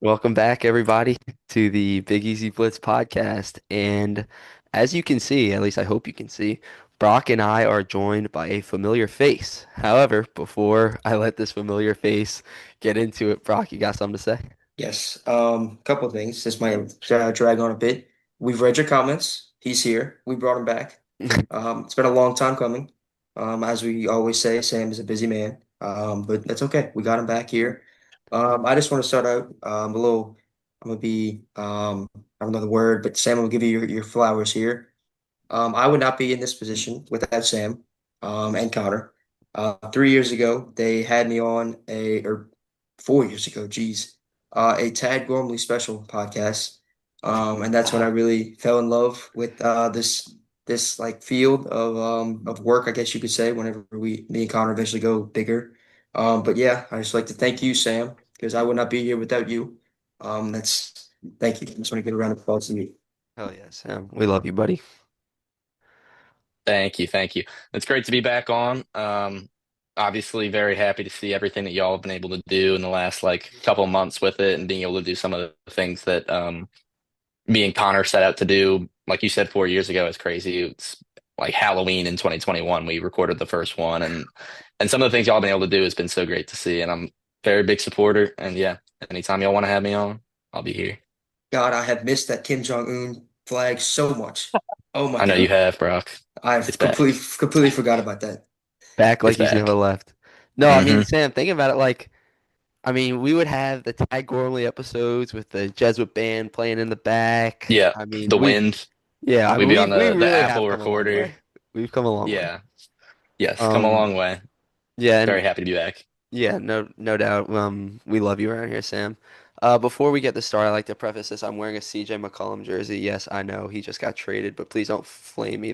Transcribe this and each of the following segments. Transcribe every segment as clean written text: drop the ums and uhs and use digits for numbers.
Welcome back, everybody, to the Big Easy Blitz podcast. And as you can see, at least I hope you can see, Brock and I are joined by a familiar face. However, before I let this familiar face get into it, Brock, you got something to say? Yes. Couple of things. This might drag on a bit. We've read your comments. He's here. We brought him back. It's been a long time coming. As we always say, Sam is a busy man. But that's okay. We got him back here. I just want to start out a little. I'm gonna be I don't know the word, but Sam will give you your flowers here. I would not be in this position without Sam and Connor. 3 years ago, they had me on or 4 years ago, geez, a Tad Gormley special podcast. And that's when I really fell in love with this like field of work, I guess you could say, whenever me and Connor eventually go bigger. But yeah, I just like to thank you, Sam, because I would not be here without you. That's Thank you. I just want to give a round of applause to you. Hell yeah, Sam. We love you, buddy. Thank you, thank you. It's great to be back on. Obviously very happy to see everything that y'all have been able to do in the last couple of months with it and being able to do some of the things that me and Connor set out to do. Like you said 4 years ago, it's crazy. It's like Halloween in 2021. We recorded the first one and some of the things y'all have been able to do has been so great to see. And I'm a very big supporter. And yeah, anytime y'all want to have me on, I'll be here. God, I have missed that Kim Jong-un flag so much. Oh my I know you God. have, Brock. I've It's back. completely forgot about that. Back It's like he's never back. left. No, I mean, Hmm. Sam, thinking about it, we would have the Tad Gormley episodes with the Jesuit band playing in the back. Yeah, I mean, the wind. yeah, I We'd mean, be on we the really have Apple come a long recorder. way. We've come a long way. Yeah. Yes, come a Um, long way. yeah, Very and happy to be back. yeah, no doubt. We love you around here, Sam. Before we get this started, I like to preface this. I'm wearing a CJ McCollum jersey. Yes, I know he just got traded, but please don't flame me.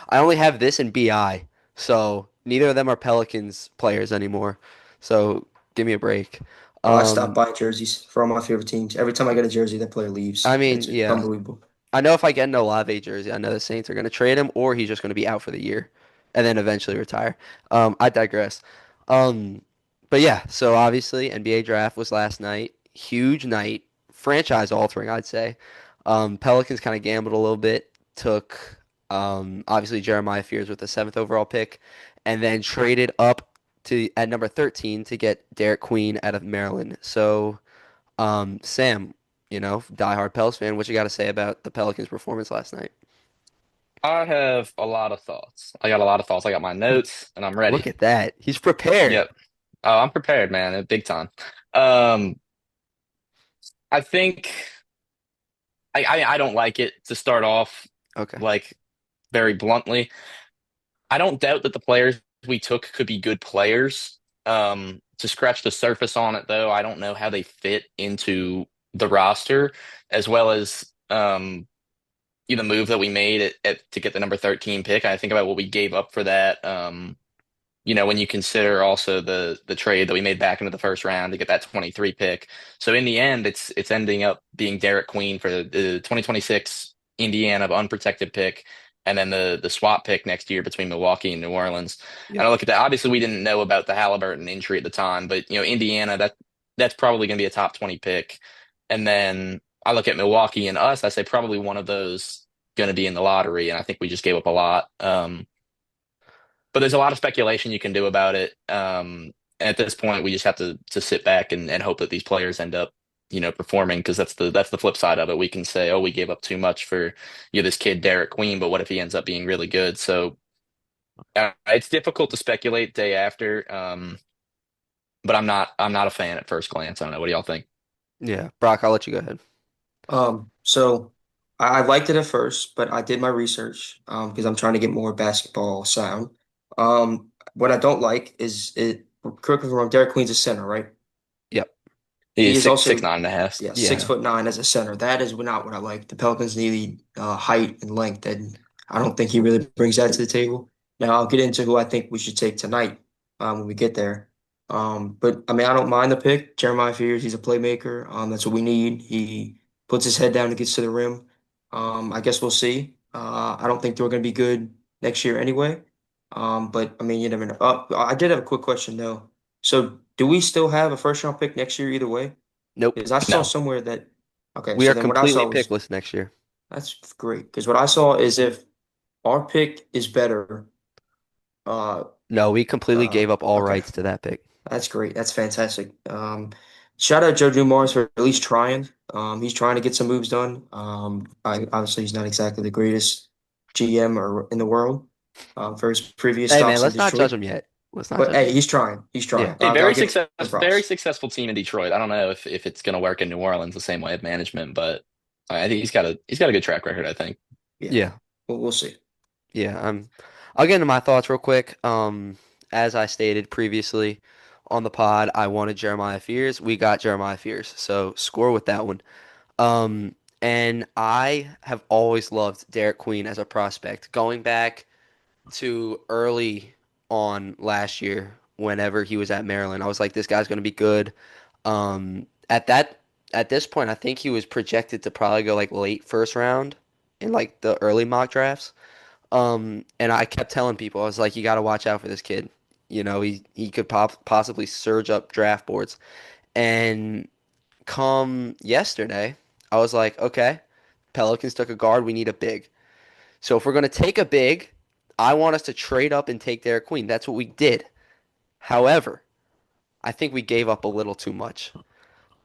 I only have this and BI, so neither of them are Pelicans players anymore. So give me a break. Oh, I stopped Um, buying jerseys for all my favorite teams. Every time I get a jersey, that player I leaves. mean, It's yeah, unbelievable. I know if I get an Olave jersey, I know the Saints are going to trade him, or he's just going to be out for the year, and then eventually retire. I digress. Um, but yeah, so obviously NBA draft was last night. Huge night, franchise altering, I'd say. Pelicans kind of gambled a little bit, took obviously Jeremiah Fears with the seventh overall pick, and then traded up to at number 13 to get Derek Queen out of Maryland. So Sam, diehard Pels fan, what you got to say about the Pelicans' performance last night? I have a lot of thoughts. I got a lot of thoughts. I got my notes and I'm Look ready. at that. He's prepared. Yep. Oh, I'm prepared, man. Big time. Um, I think I don't like it to start off Okay. like very bluntly. I don't doubt that the players we took could be good players. To scratch the surface on it, though, I don't know how they fit into the roster, as well as the move that we made to get the number 13 pick. I think about what we gave up for that. When you consider also the trade that we made back into the first round to get that 23 pick. So in the end, it's ending up being Derek Queen for the 2026 Indiana unprotected pick, and then the swap pick next year between Milwaukee and New Orleans. And Yep. I look at that. Obviously, we didn't know about the Halliburton injury at the time, but Indiana that's probably going to be a top 20 pick. And then I look at Milwaukee and us. I say probably one of those going to be in the lottery, and I think we just gave up a lot. But there's a lot of speculation you can do about it. And at this point, we just have to sit back and hope that these players end up, performing because that's the flip side of it. We can say, oh, we gave up too much for this kid Derek Queen, but what if he ends up being really good? So it's difficult to speculate day after. But I'm not a fan at first glance. I don't know. What do y'all think? Yeah. Brock, I'll let you go ahead. So I liked it at first, but I did my research because I'm trying to get more basketball sound. What I don't like is correct me if I'm wrong, Derek Queen's a center, right? Yep. He He's is six also, nine and a half. yeah, six Yeah. foot nine as a center. That is not what I like. The Pelicans need height and length, and I don't think he really brings that to the table. Now I'll get into who I think we should take tonight when we get there. But I mean, I don't mind the pick. Jeremiah Fears, he's a playmaker. That's what we need. He puts his head down and gets to the rim. I guess we'll see. I don't think they're going to be good next year anyway. But I mean, you never know. I did have a quick question though. So, do we still have a first round pick next year either way? Nope. Because I saw No. somewhere that, okay, We so are then what I completely saw was, pickless next year. that's great. Because what I saw is if our pick is better, uh, No, we completely gave up all okay, rights to that pick. that's great. That's fantastic. Shout out Joe Dumars for at least trying. He's trying to get some moves done. Obviously, he's not exactly the greatest GM or in the world for his previous Hey man, stops in let's not judge Detroit. him yet. Let's not But judge him hey, yet. he's trying. He's Yeah. trying. Hey, I'll give him very props. successful team in Detroit. I don't know if it's going to work in New Orleans the same way of management, but I think he's got a good track record, I think. Yeah, Yeah. we'll see. Yeah. I'll get into my thoughts real quick. As I stated previously on the pod, I wanted Jeremiah Fears. We got Jeremiah Fears. So score with that one. Um, and I have always loved Derek Queen as a prospect. Going back to early on last year, whenever he was at Maryland, I was like, this guy's going to be good. At this point, I think he was projected to probably go like late first round in like the early mock drafts. And I kept telling people, I was like, you got to watch out for this kid. You know, he could possibly surge up draft boards. And come yesterday, I was like, okay, Pelicans took a guard. We need a big. So if we're going to take a big, I want us to trade up and take Derek Queen. That's what we did. However, I think we gave up a little too much.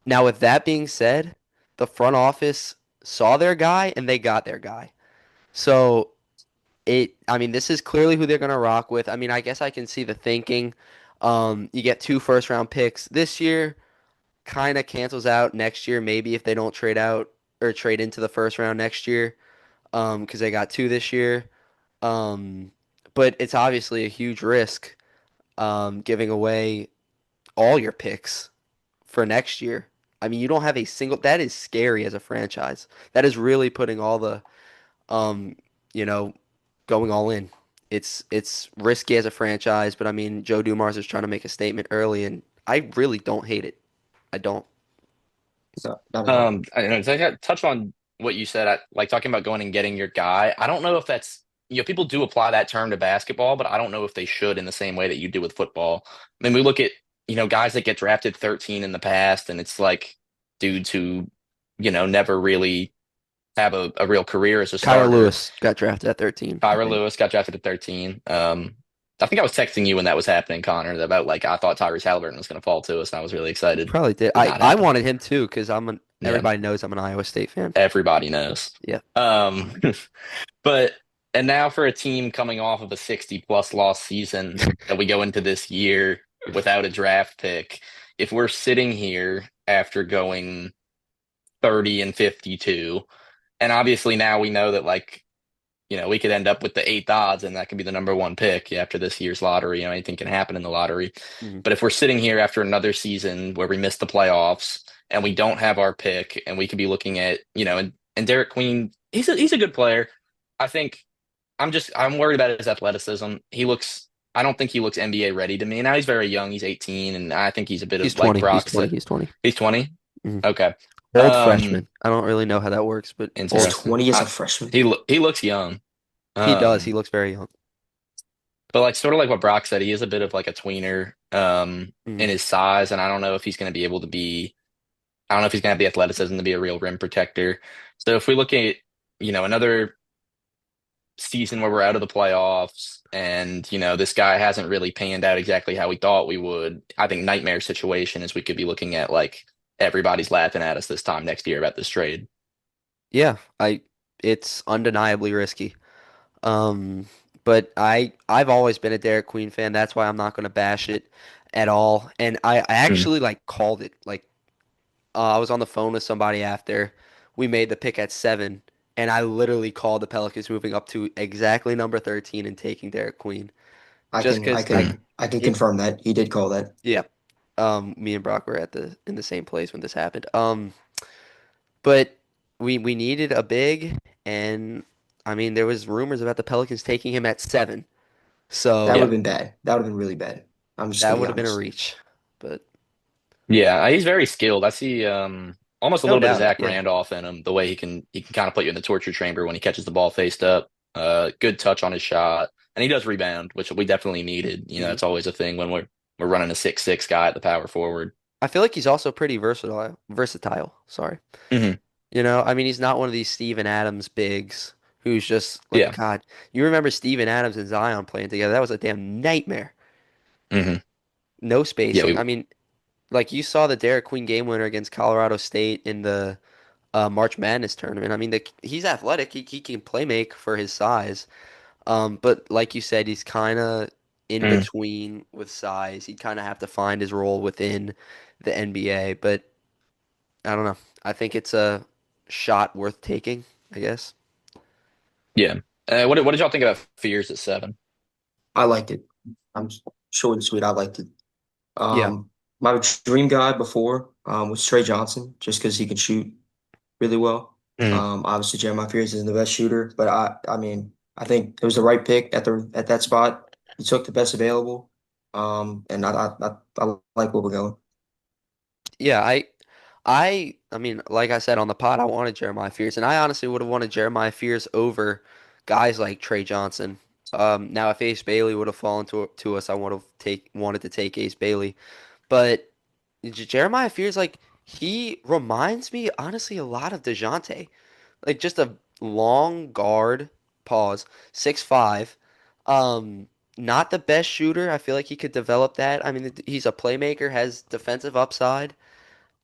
Now, with that being said, the front office saw their guy and they got their guy. So I mean, this is clearly who they're going to rock with. I mean, I guess I can see the thinking. You get two first round picks this year, kind of cancels out next year, maybe if they don't trade out or trade into the first round next year, because they got two this year. Um, but it's obviously a huge risk, giving away all your picks for next year. I mean, you don't have a single, that is scary as a franchise. That is really putting all the, um, you know, going all in. It's risky as a franchise, but I mean, Joe Dumars is trying to make a statement early, and I really don't hate it. I don't. No, not at all. I don't know, to touch on what you said, like talking about going and getting your guy. I don't know if that's, people do apply that term to basketball, but I don't know if they should in the same way that you do with football. I mean, we look at, guys that get drafted 13 in the past, and it's like dudes who, never really have a real career as a Kyra starter. Lewis got drafted at 13, I Tyra think. Lewis got drafted at 13. I think I was texting you when that was happening, Connor, about like I thought Tyrese Halliburton was going to fall to us, and I was really You excited. probably did. Did I not I happen. wanted him too because Yeah, everybody knows I'm an Iowa State fan. everybody knows. Yeah. Um, but and now for a team coming off of a 60 plus loss season that we go into this year without a draft pick, if we're sitting here after going 30 and 52, and obviously now we know that like we could end up with the eighth odds and that could be the number one pick after this year's lottery. Anything can happen in the lottery. Mhm. But if we're sitting here after another season where we missed the playoffs and we don't have our pick and we could be looking at, and Derek Queen, he's a good player. I think I'm worried about his athleticism. I don't think he looks NBA ready to me. Now he's very young. He's 18 and I think he's a bit He's of like 20. He's Brock 20. said. He's 20. He's 20. Mhm. Okay. Old Um, freshman. I don't really know how that works, but He's old. Interesting. 20 as a freshman. He looks young. He does. He Um, looks very young. But like sort of like what Brock said, he is a bit of like a tweener in Mhm. his size, and I don't know if he's going to be able to be. I don't know if he's going to have the athleticism to be a real rim protector. So if we look at another season where we're out of the playoffs, and this guy hasn't really panned out exactly how we thought we would, I think nightmare situation is we could be looking at like everybody's laughing at us this time next year about this trade. Yeah, it's undeniably risky. Um, but I've always been a Derek Queen fan. That's why I'm not going to bash it at all. And I Mm. actually like called it. Like I was on the phone with somebody after we made the pick at 7, and I literally called the Pelicans moving up to exactly number 13 and taking Derek Queen. I Just can I because I Mm. can I can it confirm that he did call that. yeah. Me and Brock were at the in the same place when this happened. But we needed a big, and I mean there was rumors about the Pelicans taking him at 7. That would have Yeah. So been bad. That would have been really bad. I'm just that gonna be would have been a honest. reach. But Yeah, he's very skilled. I see almost a no little bit of doubt, Zach yeah. Randolph in him, the way he can kind of put you in the torture chamber when he catches the ball faced up. Good touch on his shot. And he does rebound, which we definitely needed. Mhm. It's always a thing when we're running a 6'6" guy at the power forward. I feel like he's also pretty versatile. Versatile. Sorry. Hmm. I mean, he's not one of these Steven Adams bigs who's just like, Yeah. God, you remember Steven Adams and Zion playing together? That was a damn nightmare. Hmm. No Yeah. spacing. I mean, like you saw the Derek Queen game winner against Colorado State in the March Madness tournament. I mean, he's athletic. He can play make for his size. But like you said, he's kind of in Mm. between with size. He'd kind of have to find his role within the NBA. But I don't know. I think it's a shot worth taking, I guess. Yeah. What did y'all think about Fears at 7? I liked it. I'm short and sweet. I liked it. Yeah. My dream guy before was Trey Johnson, just because he can shoot really well. Mm. Obviously Jeremiah Fears isn't the best shooter, but I mean, I think it was the right pick at that spot. He took the best available. And I like where we're going. Yeah, I mean, like I said on the pod, I wanted Jeremiah Fears, and I honestly would have wanted Jeremiah Fears over guys like Trey Johnson. Now if Ace Bailey would have fallen to us, I would have take wanted to take Ace Bailey. But Jeremiah Fears, like he reminds me honestly a lot of DeJounte. Like just a long guard, pause, 6'5". Not the best shooter. I feel like he could develop that. I mean, he's a playmaker, has defensive upside.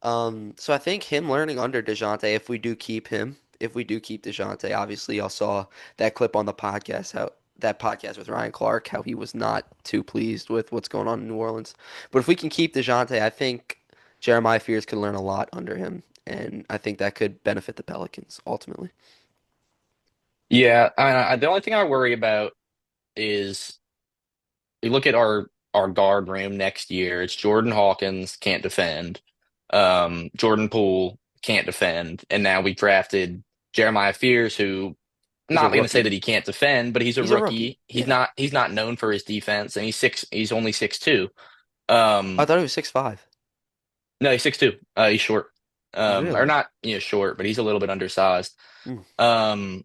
So I think him learning under DeJounte, if we do keep DeJounte, obviously I saw that clip on the podcast, how that podcast with Ryan Clark, how he was not too pleased with what's going on in New Orleans. But if we can keep DeJounte, I think Jeremiah Fears could learn a lot under him, and I think that could benefit the Pelicans ultimately. Yeah. The only thing I worry about is you look at our guard room next year. It's Jordan Hawkins can't defend. Jordan Poole can't defend, and now we drafted Jeremiah Fears, who I'm He's a not going to say rookie. that he can't defend, but he's a He's a rookie. rookie. Yeah. He's not known for his defense, and he's only 6'2". I Um, thought he was 6'5". no, he's 6'2". He's short. Or Really? not, short, but he's a little bit undersized. Mm. Um,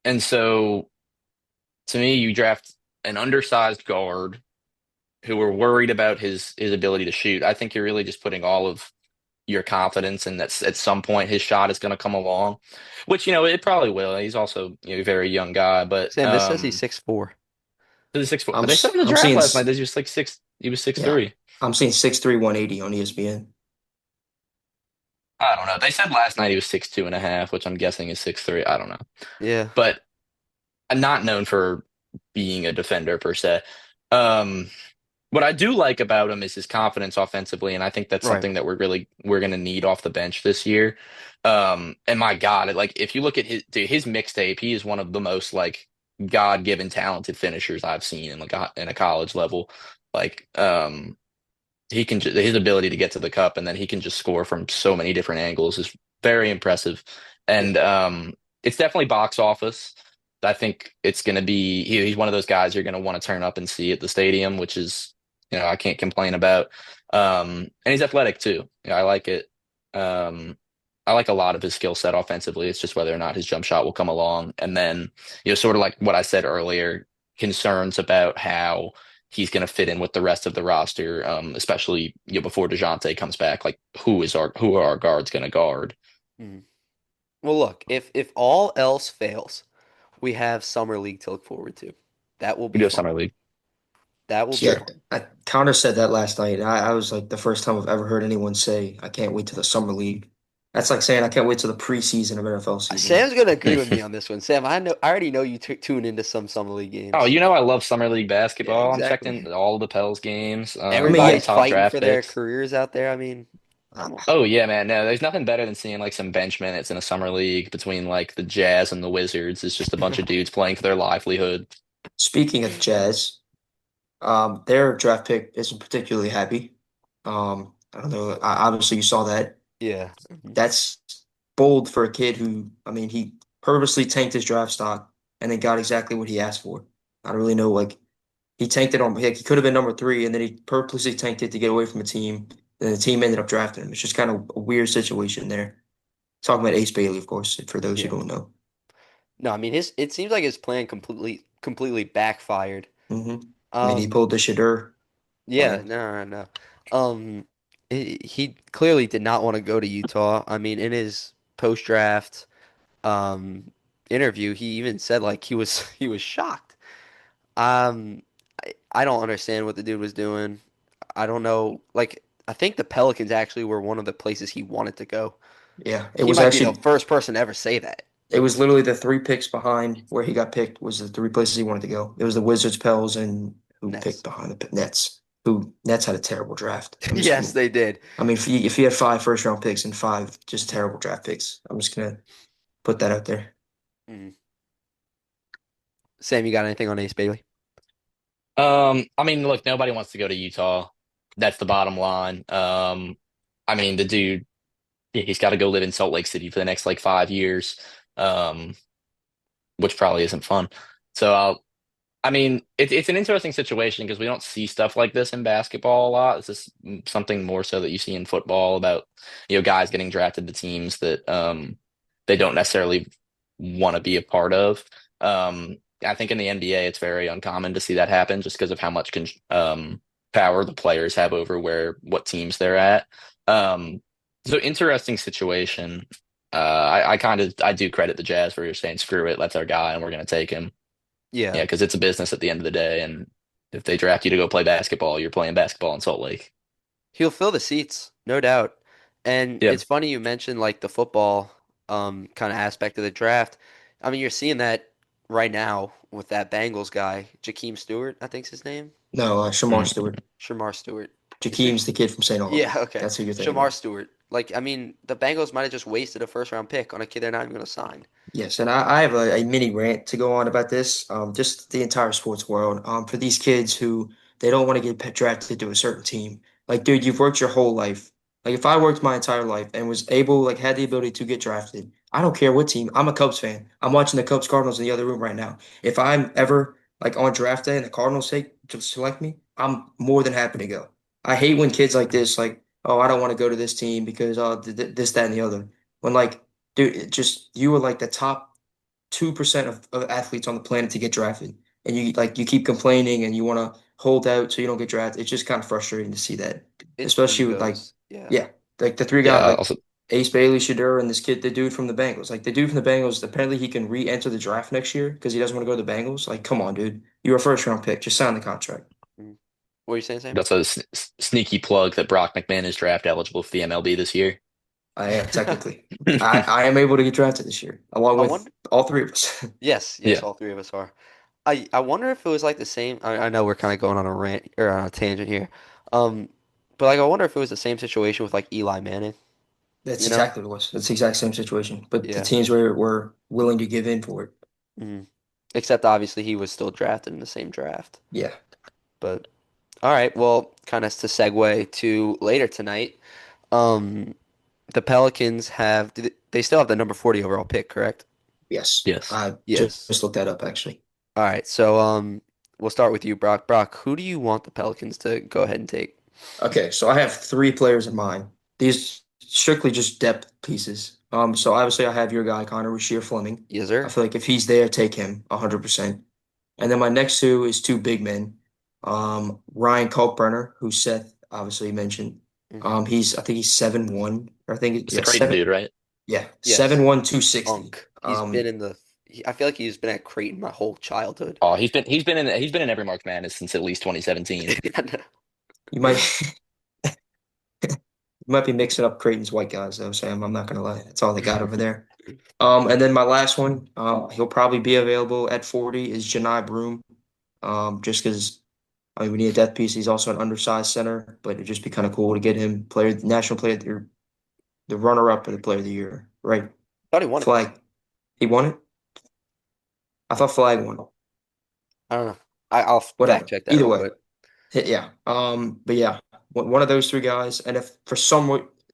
and so to me, you draft an undersized guard who are worried about his ability to shoot. I think you're really just putting all of your confidence in that at some point his shot is going to come along, which it probably will. He's also a very young guy, but Sam, this says he's 6'4". he's 6 foot. But they said in the I'm draft seeing last night that he was like six. He was six yeah, three. I'm seeing 6'3", 180 on ESPN. I don't know. They said last night he was 6'2" and a half, which I'm guessing is 6'3". I don't know, Yeah. but I'm not known for being a defender per se. Um, What I do like about him is his confidence offensively, and I think that's Right. something that we're gonna need off the bench this year. And my God, like if you look at his mixtape, he is one of the most like God-given talented finishers I've seen in in a college level. Like he can his ability to get to the cup and then he can just score from so many different angles is very impressive. Yeah. And it's definitely box office. I think it's going to be he's one of those guys you're going to want to turn up and see at the stadium, which is I can't complain about. And he's athletic too. I like it. Um, I like a lot of his skill set offensively. It's just whether or not his jump shot will come along. And then, sort of like what I said earlier, concerns about how he's going to fit in with the rest of the roster, especially before DeJounte comes back. Like, who are our guards going to guard? Mhm. Well, look, if all else fails, we have summer league to look forward to. That will We be do have fun. summer league. That will be Yeah, Sure. fun. Connor said that last night. I was like the first time I've ever heard anyone say, I can't wait to the summer league. That's like saying I can't wait to the preseason of NFL season. Sam's gonna agree with me on this one. Sam, I already know you tune into some summer league Oh, games. I love summer league Yeah, basketball. I'm checked in exactly. all the Pels games, I mean, all the yeah, Everybody's top fighting draft for their picks. careers out there. I mean, uh, come on. Oh yeah, man. No, there's nothing better than seeing like some bench minutes in a summer league between like the Jazz and the Wizards. It's just a bunch of dudes playing for their livelihood. speaking of the Jazz, their draft pick isn't particularly happy. I don't know. Obviously, you saw that. Yeah. Mhm. That's bold for a kid who, I mean, he purposely tanked his draft stock and then got exactly what he asked for. I don't really know, like he tanked it on. He could have been number three, and then he purposely tanked it to get away from the team. And the team ended up drafting him. It's just kind of a weird situation there. Talking about Ace Bailey, of course, for those who Yeah. don't know. No, I mean it seems like his plan completely backfired. Hmm I mean, he Um, pulled the Shadur yeah, plan. no, no, no. he clearly did not want to go to Utah. I mean, in his post-draft um interview, he even said like he was he was shocked. Um, I don't understand what the dude was doing. I don't know. Like, I think the Pelicans actually were one of the places he wanted to go. Yeah, it He was might be the actually first person to ever say that. it was literally the three picks behind where he got picked was the three places he wanted to go. It was the Wizards, Pels, and who picked Nets. behind the Nets. Who Nets had a terrible draft. Yes, they did. I mean, if he had five first round picks and five just terrible draft picks, I'm just gonna put that out there. Mm. Sam, you got anything on Ace Bailey? I mean, look, nobody wants to go to Utah. That's the bottom line. I mean, the dude, he's got to go live in Salt Lake City for the next like 5 years, um, which probably isn't fun. So I mean, it's an interesting situation because we don't see stuff like this in basketball a lot. This is something more so that you see in football about, guys getting drafted to teams that they don't necessarily want to be a part of. I think in the NBA, it's very uncommon to see that happen just because of how much power the players have over what teams they're at. Um, so interesting situation. I do credit the Jazz for saying screw it, that's our guy, and we're going to take him. Yeah. Yeah, because it's a business at the end of the day, and if they draft you to go play basketball, you're playing basketball in Salt Lake. He'll fill the seats, no doubt. And Yeah, it's funny you mentioned like the football kind of aspect of the draft. I mean, you're seeing that right now with that Bengals guy, Jakeem Stewart, I think's his name. No, Shamar Mm. Stewart. Shamar Stewart. Is it? Jakeem's the kid from St. Yeah, Aug. okay. That's who you're thinking Shamar of. Stewart. Like, I mean, the Bengals might have just wasted a first round pick on a kid they're not even going to sign. Yes, and I have a mini rant to go on about this. Just the entire sports world. For these kids who they don't want to get drafted to a certain team. Like, dude, you've worked your whole life. Like, if I worked my entire life and was able, like, had the ability to get drafted, I don't care what team. I'm a Cubs fan. I'm watching the Cubs Cardinals in the other room right now. If I'm ever like on draft day and the Cardinals take to select me, I'm more than happy to go. I hate when kids like this, like, oh, I don't want to go to this team because this, that, and the other. When like dude, it just you were like the top 2% of athletes on the planet to get drafted. And you keep complaining and you want to hold out so you don't get drafted. It's just kind of frustrating to see that. It's the Especially with like, egos. Yeah. yeah, like the three guys yeah. like Also, Ace Bailey, Shadur, and this kid, the dude from the Bengals. Like the dude from the Bengals, apparently he can re-enter the draft next year because he doesn't want to go to the Bengals. Like, come on, dude. You're a first round pick. Just sign the contract. Mm. What are you saying, Sam? that's a sneaky plug that Brock McMahon is draft eligible for the MLB this year. I am technically. I am able to get drafted this year, along I with wonder. all three of us. Yes, yes, Yeah. all three of us are. I wonder if it was like the same. I know we're kind of going on a rant or on a tangent here, um, but like I wonder if it was the same situation with like Eli Manning. That's You know? exactly what it was. That's the exact same situation. But the Yeah. teams were willing to give in for it. Mhm. Except obviously he was still drafted in the same draft. Yeah. But all right, well, kind of to segue to later tonight. Um, the Pelicans have they still have the number 40 overall pick, correct? Yes. Yes. I Yes. just looked that up actually. All right, so we'll start with you, Brock. Brock, who do you want the Pelicans to go ahead and take? Okay, so I have three players in mind. These strictly just depth pieces. So obviously I have your guy Connor Rasheer Fleming. Yes, I sir. feel like if he's there, take him 100%. And then my next two is two big men. Ryan Kalkbrenner, who Seth obviously mentioned. Hmm. I think he's 7'1", or I think It's the yeah, Creighton seven dude, right? yeah, Yes. 7'1", 260. Unk. He's been in the. I feel like he's been at Creighton my whole childhood. Oh, he's been in every March Madness since at least 2017. You might you might be mixing up Creighton's white guys though, Sam. I'm not gonna lie. That's all they got over there. And then my last one, he'll probably be available at 40 is Janai Broom. Just because I mean we need a depth piece. He's also an undersized center, but it'd just be kind of cool to get him national player of the year, the runner up for the player of the year, right? Thought he won it. Flag. He won it? I thought Flag won. I don't know. I'll fact Whatever. check that Either real way. quick. Yeah. But yeah, one of those three guys, and if for some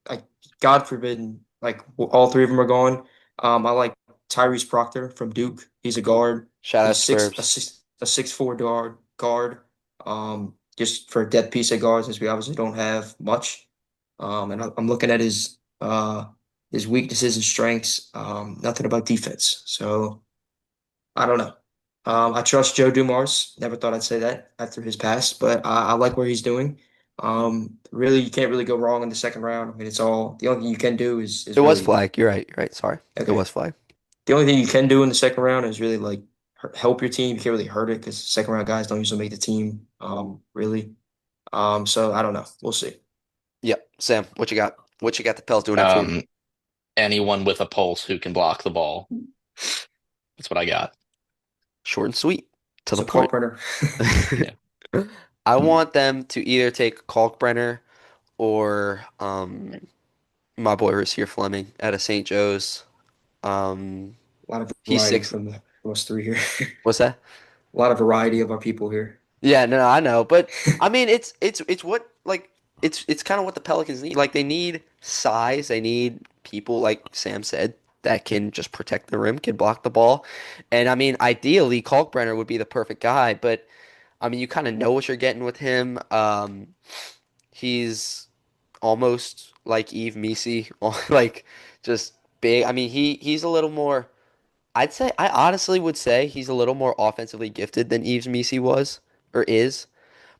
like God forbid, like all three of them are gone, I like Tyrese Proctor from Duke. He's a guard. Shout out He's Spurbs. 6'4" guard. Just for a depth piece at guard since we obviously don't have much. And I'm looking at his weaknesses and strengths. Nothing about defense. So I don't know. I trust Joe Dumars. Never thought I'd say that after his pass, but I like where he's doing. Really, you can't really go wrong in the second round. I mean, it's all the only thing you can do is It was really flag. You're right. You're right. Sorry. It okay. was flag. The only thing you can do in the second round is really like help your team. You can't really hurt it because second round guys don't usually make the team. Really. So I don't know. We'll see. Yep. Sam, what you got? What you got the Pels doing at 40? Um, anyone with a pulse who can block the ball. That's what I got. Short and sweet. To the So point. Kalkbrenner. Yeah. I want them to either take Kalkbrenner or my boy Rasir Fleming out of St. Joe's. Um, A lot of he's variety six. from us three here. What's that? A lot of variety of our people here. Yeah, no, I know, but I mean, it's what like it's kind of what the Pelicans need. Like they need size. They need people like Sam said that can just protect the rim, can block the ball, and I mean, ideally, Kalkbrenner would be the perfect guy. But I mean, you kind of know what you're getting with him. He's almost like Eve Misi, like just big. I mean, he's a little more. I'd say I honestly would say he's a little more offensively gifted than Eves Misi was or is.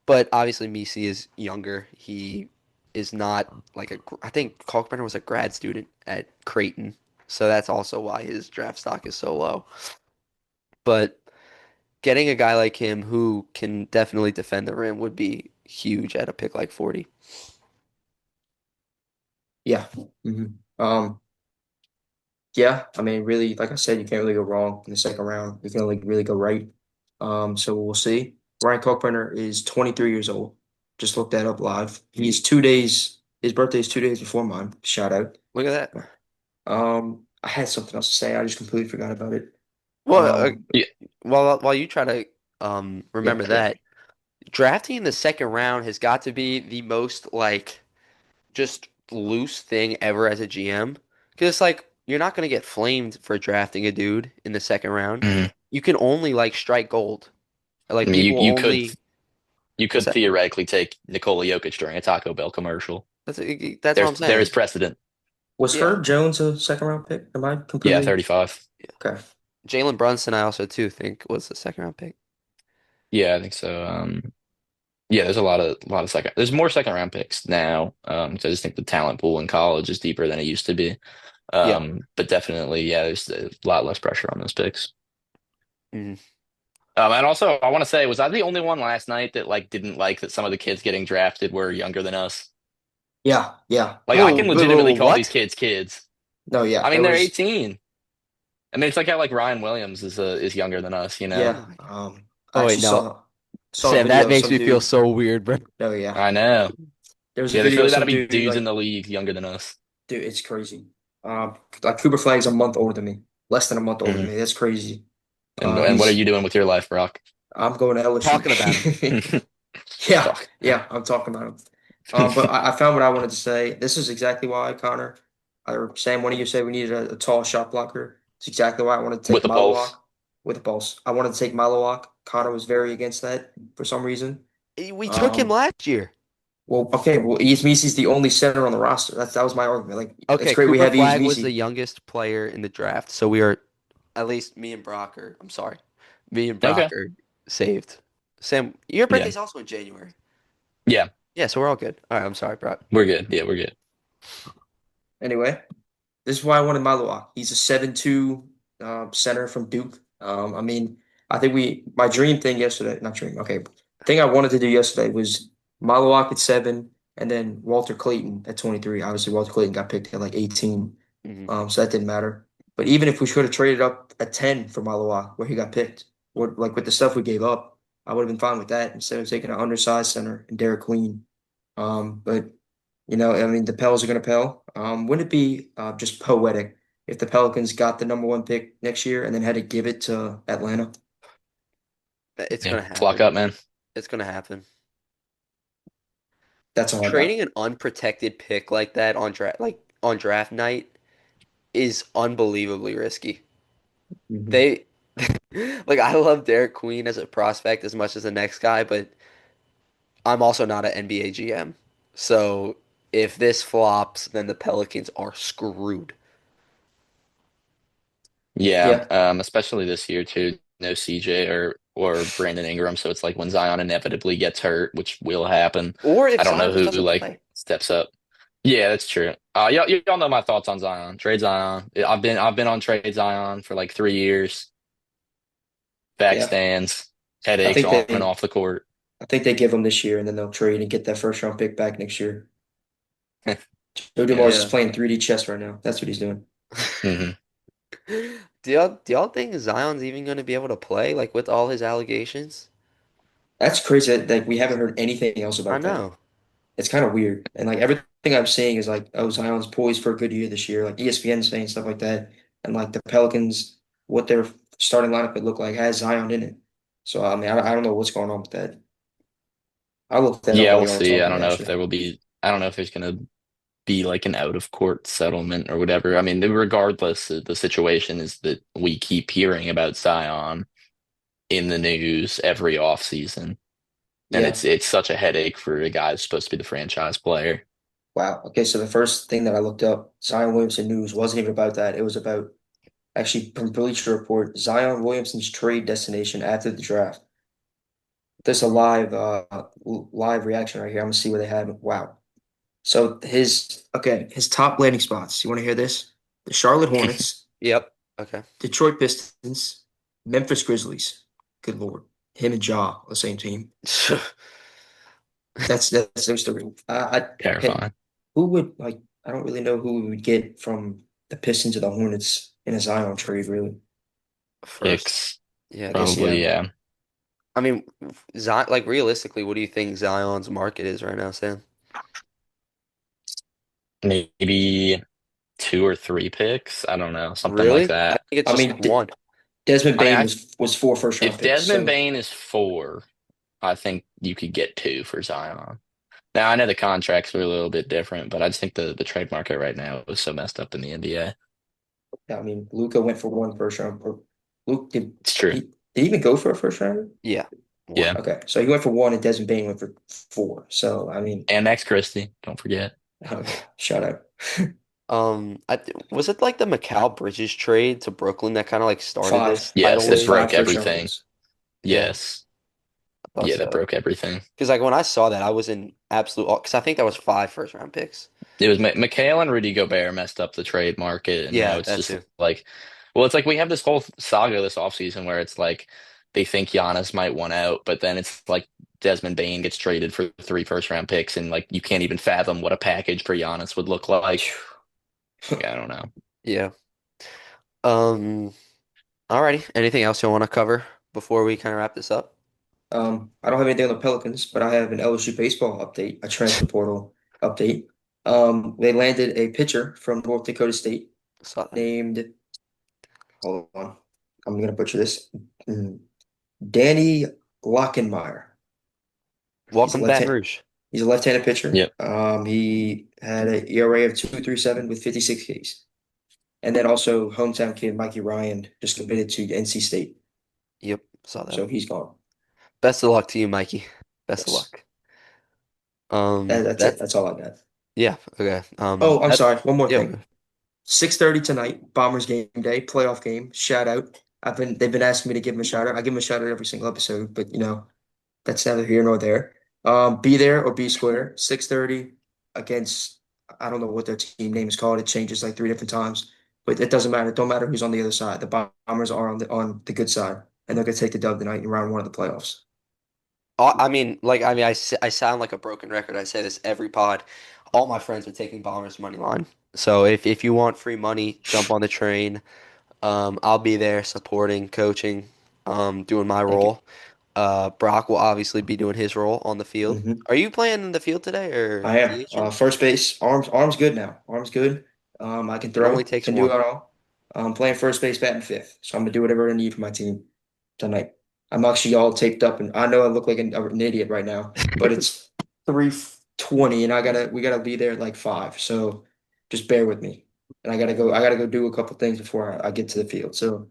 But obviously, Misi is younger. He is not like a. I think Kalkbrenner was a grad student at Creighton, so that's also why his draft stock is so low. But getting a guy like him who can definitely defend the rim would be huge at a pick like 40. Yeah. Um, yeah, I mean, really, like I said, you can't really go wrong in the second round. You can only really go right. So we'll see. Ryan Kalkbrenner is 23 years old. Just looked that up live. He's 2 days, his birthday is 2 days before mine. Shout out. Look at that. I had something else to say. I just completely forgot about it. Well, Um, Yeah. while you try to yeah, remember that, drafting in the second round has got to be the most like just loose thing ever as a GM. Because it's like you're not gonna get flamed for drafting a dude in the second round. Mhm. You can only like strike gold. I Like mean, people only you what's could that? theoretically take Nikola Jokic during a Taco Bell commercial. That's what I'm There is saying. precedent. was Yeah. Herb Jones a second round pick? Am I Yeah, completely 35. okay? Jalen Brunson, I also too think was the second round pick. Yeah, I think so. Yeah, there's a lot of second. There's more second round picks now. So I just think the talent pool in college is deeper than it used to be. Yeah. But definitely, yeah, there's a lot less pressure on those picks. Mhm. And also, I want to say, was I the only one last night that like didn't like that some of the kids getting drafted were younger than us? Yeah, yeah. Like, I Whoa, can whoa, whoa, legitimately call these what? kids kids. No, yeah. I mean, There they're was 18. I mean, it's like how like Ryan Williams is younger than us, you Oh know? yeah. my God. I Oh wait, actually no. saw a Sam, that video of makes some me feel dude. so weird, bro. Oh yeah. I know. There was a Yeah, there's video really of about to some be dude dudes in like the league younger than us. dude, it's crazy. Like Cooper Flag's a month older than me. Less than a month older than Mhm. me. That's crazy. And what are He's you doing with your life, Brock? I'm going to Talking about him. LSU. Yeah, Fuck. yeah, I'm talking about him. But I found what I wanted to say. This is exactly why, Connor, or Sam, one of you said we needed a tall shot blocker. It's exactly why I wanted to take With a Malawak pulse. with a pulse. I wanted to take Malawak. Connor was very against that for some reason. We took him Um, last year. well, okay, well, Misi's the only center on the roster. That was my argument. Like, it's Okay, great we Cooper have Flag was the Misi. youngest player in the draft, so we are at least me and Brock are. I'm sorry, me and Okay. Brock are saved. Sam, your Yeah. birthday's also in January. Yeah. Yeah, so we're all good. All right, I'm sorry, Brock. We're good. Yeah, we're good. Anyway, this is why I wanted Malawak. He's a 7'2" center from Duke. I mean, I think my dream thing yesterday, not dream, okay, thing I wanted to do yesterday was Malawak at 7 and then Walter Clayton at 23. Obviously, Walter Clayton got picked at like 18, Hmm. so that didn't matter. But even if we should have traded up at 10 for Malawak, where he got picked, or like with the stuff we gave up, I would have been fine with that instead of taking an undersized center and Derek Queen. But I mean, the Pels are going to Pell. Wouldn't it be just poetic if the Pelicans got the number one pick next year and then had to give it to Atlanta? It's Yeah. gonna Flock happen. up, man. It's gonna happen. That's all I got. Trading an unprotected pick like that on draft night is unbelievably risky. Mhm. They like I love Derek Queen as a prospect as much as the next guy, but I'm also not an NBA GM. So if this flops, then the Pelicans are screwed. Yeah. Yeah, Especially this year too. No CJ or or Brandon Ingram. So it's like when Zion inevitably gets hurt, which will happen. Or if I don't know Zion just who doesn't like play. steps up. Yeah, that's true. Y'all know my thoughts on Zion. Trade Zion. I've been on trade Zion for like 3 years. Back Yeah, stands, I headaches think on and they off the court. I think they give him this year and then they'll trade and get that first round pick back next year. Joe Yeah. Dumars is Yeah. playing 3D chess right now. That's what he's doing. hmm Do y'all think Zion's even going to be able to play like with all his allegations? That's crazy that we haven't heard anything else I about that. know. It's kind of weird. And like everything I'm seeing is like, oh, Zion's poised for a good year this year. Like ESPN saying stuff like that. And like the Pelicans, what their starting lineup would look like has Zion in it. So I mean, I don't know what's going on with that. I'll look that up Yeah, while we'll y'all are see. I talking, don't know if actually. there will be. I don't know if there's gonna be like an out of court settlement or whatever. I mean, regardless, the situation is that we keep hearing about Zion in the news every offseason, and Yeah. it's such a headache for a guy who's supposed to be the franchise player. Wow. Okay. So the first thing that I looked up, Zion Williamson news, wasn't even about that. It was about actually from Bleacher Report, Zion Williamson's trade destination after the draft. There's a live reaction right here. I'm gonna see where they have it. Wow. So his top landing spots. You want to hear this? The Charlotte Hornets, Yep. Okay. Detroit Pistons, Memphis Grizzlies. Good Lord. Him and Ja on the same team. That's those three. Terrifying. Who would like I don't really know who we would get from the Pistons to the Hornets in a Zion trade, really. First. Picks, Yeah, I guess probably, yeah. yeah. I mean, Zion, like realistically, what do you think Zion's market is right now, Sam? Maybe two or three picks. I don't know, something like Really? I that. think it's I just like mean, one. Desmond I mean, Bain was four first round if picks, Desmond so Bain is four, I think you could get two for Zion. Now, I know the contracts are a little bit different, but I just think the trade market right now is so messed up in the NBA. yeah, I mean, Luca went for one first round. Luke It's true. did he even go for a first round? Yeah, Yeah. one. Okay, so he went for one, and Desmond Bain went for four. So I mean, And Max Christie, don't forget. oh, yeah, shout out Was it like the Mikal Bridges trade to Brooklyn that kind of like started five. this tidal Yes, That's it wave? five broke first round everything. picks. Yeah, Yes. I thought Yeah, that so. broke everything. Because like when I saw that, I was in absolute because I think that was five first round picks. It was McHale and Rudy Gobert messed up the trade market, and now Yeah, it's that just too. like, well, it's like we have this whole saga this offseason where it's like they think Giannis might want out, but then it's like Desmond Bain gets traded for three first round picks, and like you can't even fathom what a package for Giannis would look like. I don't know. Yeah. Um. Alrighty. Anything else you want to cover before we kind of wrap this up? I don't have anything on the Pelicans, but I have an LSU baseball update, a transfer portal update. They landed a pitcher from North Dakota State Saw that. named, hold on, I'm gonna butcher this, Mm, Danny Lockenmeyer. He's a Welcome to Baton left-hand, Rouge. he's a left-handed pitcher. Yep. He had an ERA of 2.37 with 56 Ks. And then also hometown kid Mikey Ryan just committed to NC State, Yep, saw that. so he's gone. Best of luck to you, Mikey. Best of Yes, luck. that's it. That That's all I got. yeah, okay. Oh, I'm That sorry. One more yeah, thing. 6:30 tonight, Bombers game day, playoff game. Shout out. They've been asking me to give him a shout out. I give him a shout out every single episode, but that's neither here nor there. Be there or be square. 6:30 against I don't know what their team name is called. It changes like three different times, but it doesn't matter. It don't matter who's on the other side. The Bombers are on the good side, and they're gonna take the dub tonight in round one of the playoffs. I sound like a broken record. I say this every pod. All my friends are taking Bombers money line. So if you want free money, jump on the train. I'll be there supporting, coaching, doing my Thank you. role. Brock will obviously be doing his role on the field. Hmm Are you playing in the field today or I am. DHing? First base, arms good now. Arms good. I can It only throw, takes can do one. it all. I'm playing first base, batting fifth. So I'm gonna do whatever I need for my team tonight. I'm actually all taped up, and I know I look like an idiot right now, but it's 3:20, and we gotta be there at like five. So just bear with me, and I gotta go do a couple things before I get to the field. So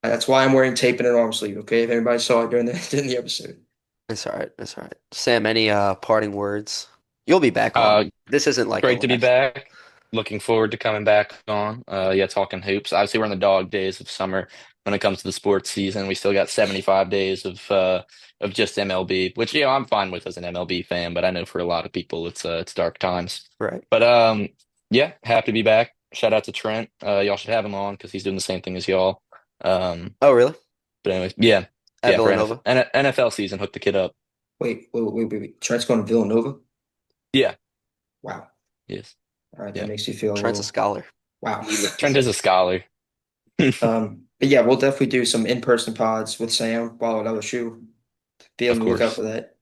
that's why I'm wearing tape and an arm sleeve. Okay, if anybody saw it during the during the episode. It's all right. It's all right. Sam, any parting words? You'll be back on. Uh, This isn't like a Great to be last. back. looking forward to coming back on. Yeah, talking hoops. Obviously, we're in the dog days of summer when it comes to the sports season. We still got 75 days of just MLB, which I'm fine with as an MLB fan, but I know for a lot of people it's dark times. Right. But yeah, happy to be back. Shout out to Trent. Y'all should have him on because he's doing the same thing as y'all. Um, Oh, really? but anyways, yeah, At yeah, for NFL Villanova? NFL season, hook the kid up. Wait. Trent's going to Villanova? Yeah, Wow. yes, All right, that yeah. makes you feel a Trent's a little scholar. wow. Trent is a scholar. But yeah, we'll definitely do some in-person pods with Sam while at LSU. Be on Of the lookout course. for that.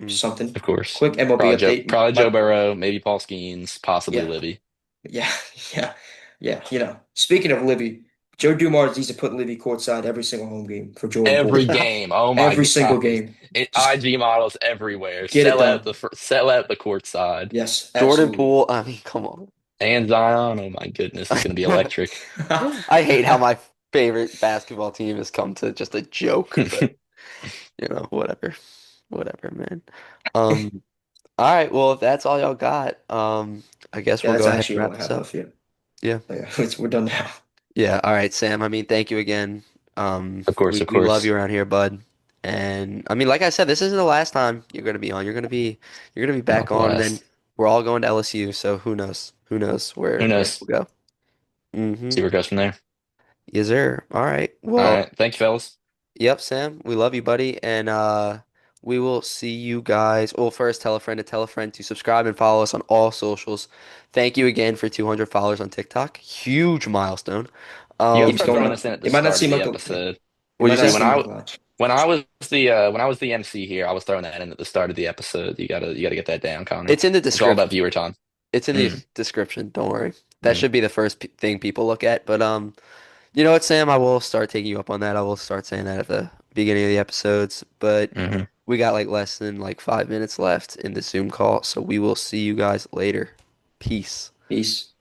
Mm. Something. Of course. Quick MLB update. Probably Joe My Burrow, maybe Paul Skeens, possibly yeah, Livy. yeah, yeah, yeah. Speaking of Livy, Joe Dumars needs to put Livy courtside every single home game for Jordan Every Poole. game. Oh my Every single gosh. game. IG Just models everywhere. get it done. Sell out the court side. Yes, Jordan absolutely. Poole, I mean, come on. And Zion. Oh my goodness, it's gonna be electric. I hate how my favorite basketball team has come to just a joke, but whatever. Whatever, man. Um, all right, well, if that's all y'all got, I guess Yeah, we'll that's go ahead actually and all wrap I this have up. left here. Yeah. Yeah, we're done now. Yeah. All right, Sam. I mean, thank you again. Of course, We of we love you course. around here, bud. And I mean, like I said, this isn't the last time you're gonna be on. You're gonna be Oh, back on, and then bless. we're all going to LSU. So who knows? Who knows Who where knows? we'll go? Mm-hmm. See where it goes from there. Yes, sir. All right. All Well, right. Thank you, fellas. yep, Sam. We love you, buddy, and we will see you guys. Well, first, tell a friend to subscribe and follow us on all socials. Thank you again for 200 followers on TikTok. Huge milestone. You gotta Keeps start Um, throwing going us up. in at the It might not start of seem the like episode. it what'd might you not See, say? seem like a lot. when I was the MC here, I was throwing that in at the start of the episode. You gotta get that down, Connor. It's in the It's all about description. viewer time. It's in the Mm, description. Don't worry. That mm, should be the first thing people look at. But you know what, Sam? I will start taking you up on that. I will start saying that at the beginning of the episodes. But hmm we got like less than like 5 minutes left in the Zoom call, so we will see you guys later. Peace. Peace.